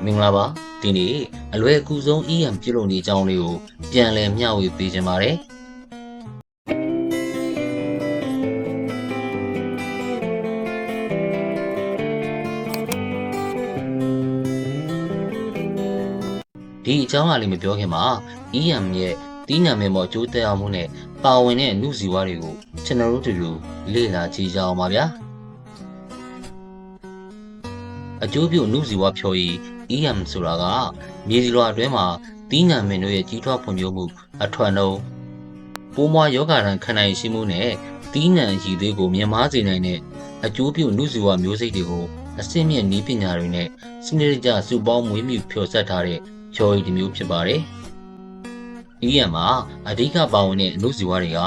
မင်္ဂလာပါဒီနေ့အလွယ်အကူဆုံး EM ပြုလုပ်နေကြောင်းလေးကိုပြန်လည်မျှဝေပေးခြင်းပါတယ်ဒီအကြောင်းအရာလေးမပြောခင်မှာ EM ရဲ့တီးနှံမဲမော်အကျိုးသက်ရောက်မှုနဲ့ပါဝင်တဲ့အမှုစီဝါတွေကိုကျွန်တော်တို့တို့လေ့လာကြည့်ကြအောင်ပါဗျာအကျိုးပြုအမှုစီဝါဖြော်ရည် EM ဆိုတာကမြေစီလွှာအတွင်းမှာတီးနှံမဲတို့ရဲ့ကြီးထွားဖွံ့ဖြိုးမှုအထွတ်နှုန်းပိုးမွားယောဂါတံခံနိုင်ရှိမှုနဲ့တီးနှံရည်သွေးကိုမြင့်မားစေနိုင်တဲ့အကျိုးပြုအမှုစီဝါမျိုးစိတ်တွေကိုအဆင့်မြင့်နည်းပညာတွေနဲ့စနစ်တကျစုပေါင်းမွေးမြူဖြော်ဆက်ထားတဲ့ဖြော်ရည်တစ်မျိုးဖြစ်ပါတယ်။ EM မှာအဓိကပါဝင်တဲ့အဏုဇီဝတွေက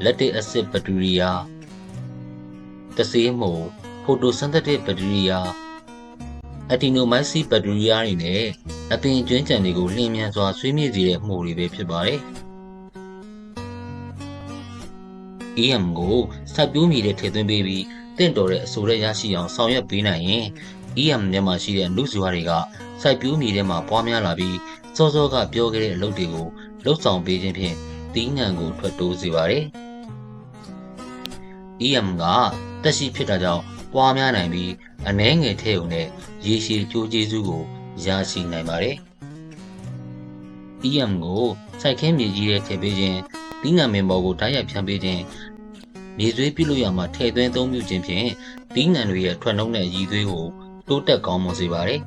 lactic acid ဘက်တီးရီးယား၊တဆေးမှုန် photosynthetic ဘက်တီးရီးယား၊ actinomyces ဘက်တီးရီးယားတွေနဲ့အပင်ကျွင်းကျန်တွေကိုလျင်မြန်စွာဆွေးမြေ့စေတဲ့မှုတွေပဲဖြစ်ပါတယ်။ EM ကိုစိုက်ပျိုးမြေတွေထည့်သွင်းပေးပြီးတင့်တော်တဲ့အဆိုရက်ရရှိအောင်ဆောင်ရွက်ပေးနိုင်ရင် EM ထဲမှာရှိတဲ့အဏုဇီဝတွေကစိုက်ပျိုးမြေထဲမှာပွားများလာပြီးစောစောကပြောခဲ့တဲ့အလုပ်တွေကိုလှုပ်ဆောင်ပေးခြင်းဖြင့်တီးနှံကိုထွက်တိုးစေပါတယ်။ EM ကတက်ရှိဖြစ်တာကြောင့်ပွားများနိုင်ပြီးအနည်းငယ်ထည့်ုံနဲ့ရေရှည်ကျိုးကျေးဇူးကိုရရှိနိုင်ပါတယ်။ EM ကိုစိုက်ခင်းမြေကြီးထဲထည့်ပေးခြင်းတီးနှံမဲမော်ကိုဓာတ်ရိုက်ဖြန်းပေးခြင်းမြေသွေးပြုလုပ်ရမှာထည့်သွင်းသုံးပြုခြင်းဖြင့်တီးနှံတွေရဲ့ထွက်နှုန်းနဲ့ရည်သွေးကိုတိုးတက်ကောင်းမွန်စေပါတယ်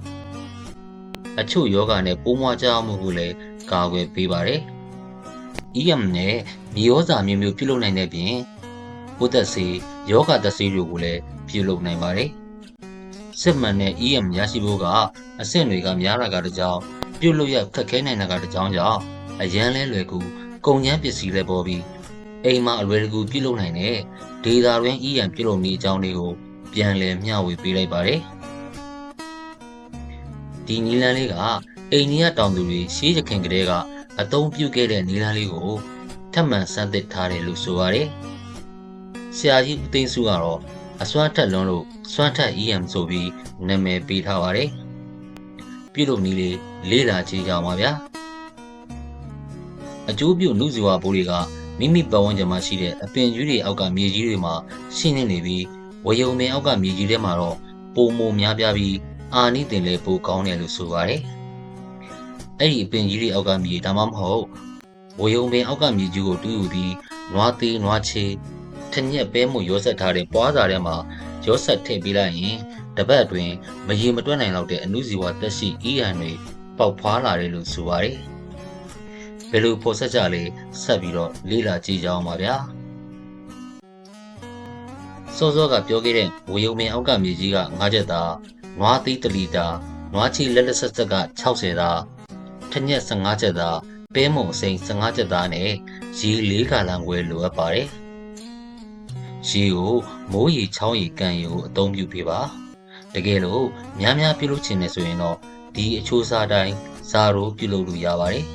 ။အချို့ယောဂနဲ့ပိုးမွှားကြမှုကိုလည်းကာကွယ်ပေးပါတယ်။ EM နဲ့မြေဩဇာမျိုးမျိုးပြုလုပ်နိုင်တဲ့ပြင်ပိုးသက်ဆေးယောဂသက်ဆေးတွေကိုလည်းပြုလုပ်နိုင်ပါတယ်။စစ်မှန်တဲ့ EM ရရှိဖို့ကအဆင့်တွေကများတာကတကြောင်ပြုလုပ်ရခက်ခဲနိုင်တာကတကြောင်ကြောင့်အရန်လဲလွယ်ကူကုန်ကျန်းပစ္စည်းလည်းပေါ်ပြီးအိမ်မှာအလွယ်တကူပြုလုပ်နိုင်တဲ့ဒေတာတွင် EM ပြုလုပ်နေအကြောင်းလေးကိုပြန်လည်မျှဝေပေးလိုက်ပါတယ်။ဒီနည်းလမ်းလေးကအိန္ဒိယတောင်သူတွေရှေးယခင်ကတည်းကအသုံးပြုခဲ့တဲ့နည်းလမ်းလေးကိုထပ်မံစမ်းသစ်ထားတယ်လို့ဆိုပါတယ်။ဆရာကြီးဦးသိန်းစုကတော့အစွမ်းထက်လွန်းလို့စွမ်းထက် EM ဆိုပြီးနာမည်ပေးထားပါတယ်။ပြုလုပ်နည်းလေးလေ့လာကြည့်ကြအောင်ပါဗျာ။အကျိုးပြုနုဇီဝပိုးတွေကမိမိပတ်ဝန်းကျင်မှာရှိတဲ့အပင်ကြီးတွေအောက်ကမြေကြီးတွေမှာရှိနေပြီးဝယုံပင်အောက်ကမြေကြီးထဲမှာတော့ပိုမိုများပြားပြီးအာနိသင်လည်းပိုကောင်းတယ်လို့ဆိုပါတယ်။အဲ့ဒီအပင်ကြီးတွေအောက်ကမြေဒါမှမဟုတ်ဝယုံပင်အောက်ကမြေကြီးကိုတူးယူပြီးနွားသေးနွားချေထညက်ပဲမှုရောဆက်ထားတဲ့ပွားစာထဲမှာရောဆက်ထည့်ပေးလိုက်ရင်တပတ်အတွင်းမရေမတွက်နိုင်တော့တဲ့အဏုဇီဝသက်ရှိ EM တွေပေါက်ဖွာလာတယ်လို့ဆိုပါတယ်။ဘယ်လိုဖော်ဆက်ကြလဲဆက်ပြီးတော့လေ့လာကြည့်ကြအောင်ပါဗျာ။စောစောကပြောခဲ့တဲ့ဝယုံပင်အောက်ကမြေကြီးက9ချက်သားနွားသေး1လီတာနွားချီလက်ဆက်က60သားထညက်15ချက်သားပဲမုံအစိမ်း15ချက်သားနဲ့ရေ4ဂါလံခွဲလိုအပ်ပါတယ်။ရေကိုမိုးရေချောင်းရေကန်ရေကိုအသုံးပြုပေးပါ။တကယ်လို့များများပြုလုပ်ချင်တယ်ဆိုရင်တော့ဒီအချိုးစားတိုင်းဇာရိုးပြုလုပ်လို့ရပါတယ်။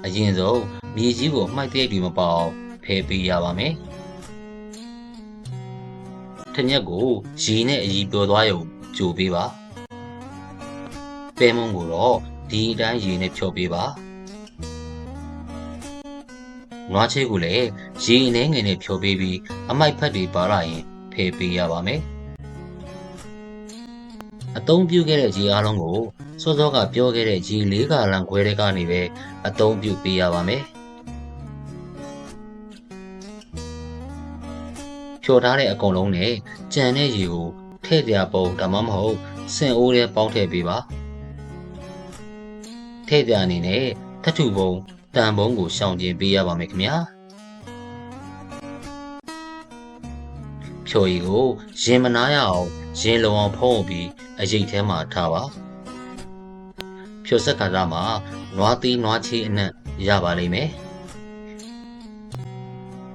အရင်ဆုံးမြေကြီးကိုအမှိုက်တရိုက်တွေမပေါအောင်ဖယ်ပေးရပါမယ်။ထညက်ကိုရေနဲ့အည်ပျော်သွားရုံကြိုပေးပါ။ပဲမုံကိုတော့ဒီအတိုင်းရေနဲ့ဖြော်ပေးပါ။နွားချေးကိုလည်းရေအနှဲငယ်နဲ့ဖြော်ပေးပြီးအမိုက်ဖက်တွေပါလာရင်ဖယ်ပေးရပါမယ်။အသုံးပြုခဲ့တဲ့ရေအားလုံးကိုစောစောကပြောခဲ့တဲ့ရေ4ဂါလံခွဲတဲ့ကနေပဲအသုံးပြုပေးရပါမယ်။ဖြော်ထားတဲ့အကုန်လုံးနဲ့ကြံတဲ့ရေကိုထည့်ပြပုံဒါမှမဟုတ်စင်အိုးထဲပေါင်းထည့်ပေးပါ။ထည့်ပြအနေနဲ့ထထုပုံတန်ပုံကိုရှောင်ကျဉ်ပေးရပါမယ်ခင်ဗျာ။ဖြော်ရည်ကိုရင်မနာရအောင်ရင်လုံအောင်ဖုံးပြီးအရိပ်ထဲမှာထားပါဖြိုဆက်ခါသားမှာနွားသေးနွားချေးအနံ့ရပါလိမ့်မယ်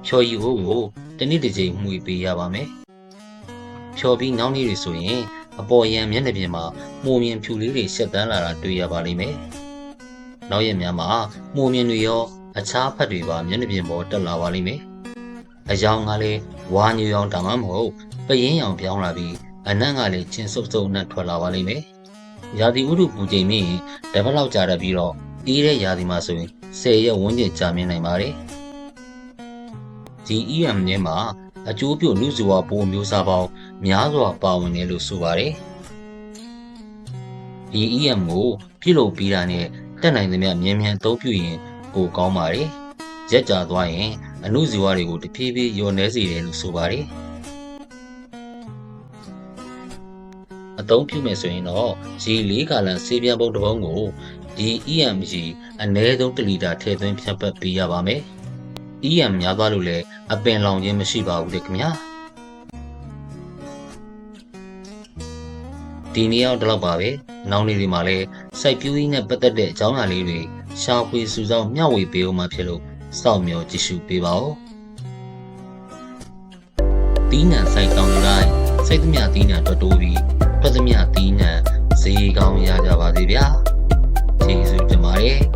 ဖြော်ရည်ကိုတနည်းတစ်ချိန်မှုပေးရပါမယ်ဖြော်ပြီးနောက်နေ့တွေဆိုရင်အပေါ်ယံမျက်နှာပြင်မှာမှုမြင်ဖြူလေးတွေရှက်တန်းလာတာတွေ့ရပါလိမ့်မယ်နောက်ရက်များမှာမှုမြင်တွေရောအခြားဖက်တွေပါမျက်နှာပြင်ပေါ်တက်လာပါလိမ့်မယ်အယောင်ကလည်းဝါညူရောင်ဒါမှမဟုတ်ပရင်းရောင်ပြောင်းလာပြီး အနံ့ကလည်းချင်းစုပ်စုပ်နဲ့ထွက်လာပါလိမ့်မယ်။ရာသီဥတုပူချိန်မြင့်ရင်တပတ်လောက်ကြာတတ်ပြီးတော့အေးတဲ့ရာသီမှာဆိုရင်10 ရက်ဝန်းကျင်ကြာမြင့်နိုင်ပါတယ်။ဒီ EM ထဲမှာအကျိုးပြုနုဇီဝပိုးမျိုးစားပေါင်းများစွာပါဝင်တယ်လို့ဆိုပါတယ်။ဒီ EM ကိုပြုလုပ်ပြီးတာနဲ့တက်နိုင်သမျှမြန်မြန်အသုံးပြုရင်ပိုကောင်းပါတယ်။ရက်ကြာသွားရင်အနုဇီဝတွေကိုတဖြည်းဖြည်းလျော့နည်းစေတယ်လို့ဆိုပါတယ်။အသုံးပြုမယ်ဆိုရင်တော့ရေ4 ဂါလံဆေးပြားပုံတစ်ပုံးကိုဒီ EM ရေအနည်းဆုံး1 လီတာထည့်သွင်းဖြတ်ပတ်ပေးရပါမယ်။ EM များသွားလို့လည်းအပင်လောင်ခြင်းမရှိပါဘူးလေခင်ဗျာဒီနေ့အောင်ဒီလောက်ပါပဲနောက်နေ့တွေမှာလည်းစိုက်ပျိုးရေးနဲ့ပတ်သက်တဲ့အကြောင်းအရာလေးတွေရှာဖွေစုဆောင်းမျှဝေပေးအောင်မှာဖြစ်လို့စောင့်မျှော်ကြည့်ရှုပေးပါဦးတီးနှံစိုက်တောင်းတိုင်းစိုက်သမျှတီးနှံတော်တိုးပြီးထွက်သမျှတီးနှံဈေးကောင်းရကြပါစေဗျာကျေးဇူးတင်ပါတယ်